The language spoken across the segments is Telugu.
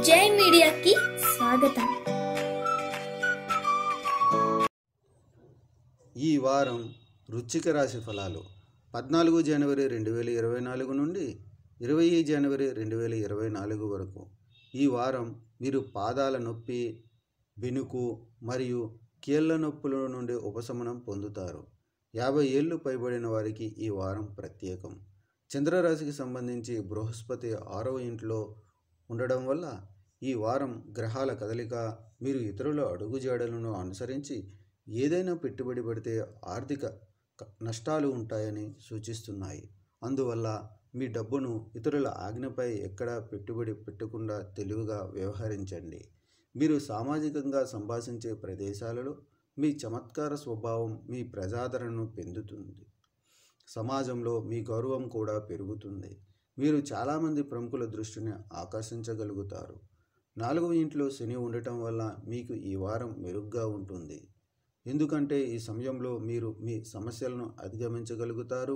జై మీడియాకి స్వాగతం. ఈ వారం వృశ్చిక రాశి ఫలాలు 14 జనవరి 2024 నుండి 20 జనవరి 2024 వరకు. ఈ వారం మీరు పాదాల నొప్పి, బెనుకు మరియు కీళ్ల నొప్పుల నుండి ఉపశమనం పొందుతారు. 50 ఏళ్ళు పైబడిన వారికి ఈ వారం ప్రత్యేకం. చంద్రరాశికి సంబంధించి బృహస్పతి 6వ ఇంట్లో ఉండడం వల్ల ఈ వారం గ్రహాల కదలిక మీరు ఇతరుల అడుగుజాడలను అనుసరించి ఏదైనా పెట్టుబడి పెడితే ఆర్థిక నష్టాలు ఉంటాయని సూచిస్తున్నాయి. అందువల్ల మీ డబ్బును ఇతరుల ఆజ్ఞపై ఎక్కడా పెట్టుబడి పెట్టకుండా తెలివిగా వ్యవహరించండి. మీరు సామాజికంగా సంభాషించే ప్రదేశాలలో మీ చమత్కార స్వభావం మీ ప్రజాదరణను పెంచుతుంది. సమాజంలో మీ గౌరవం కూడా పెరుగుతుంది. మీరు చాలామంది ప్రముఖుల దృష్టిని ఆకర్షించగలుగుతారు. 4వ ఇంట్లో శని ఉండటం వల్ల మీకు ఈ వారం మెరుగ్గా ఉంటుంది. ఎందుకంటే ఈ సమయంలో మీరు మీ సమస్యలను అధిగమించగలుగుతారు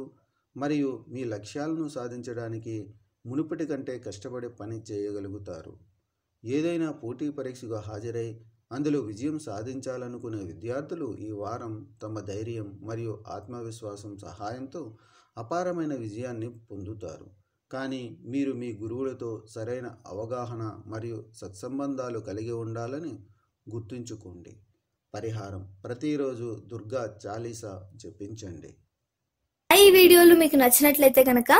మరియు మీ లక్ష్యాలను సాధించడానికి మునుపటి కంటే కష్టపడి పని చేయగలుగుతారు. ఏదైనా పోటీ పరీక్షకు హాజరై అందులో విజయం సాధించాలనుకునే విద్యార్థులు ఈ వారం తమ ధైర్యం మరియు ఆత్మవిశ్వాసం సహాయంతో అపారమైన విజయాన్ని పొందుతారు. కానీ మీరు మీ గురువులతో సరైన అవగాహన మరియు సత్సంబంధాలు కలిగి ఉండాలని గుర్తుంచుకోండి. పరిహారం: ప్రతిరోజు దుర్గా చాలీసా జపించండి. ఈ వీడియోలు మీకు నచ్చినట్లయితే కనుక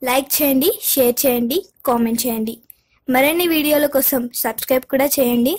లైక్ చేయండి, షేర్ చేయండి, కామెంట్ చేయండి. మరిన్ని వీడియోల కోసం సబ్స్క్రైబ్ కూడా చేయండి.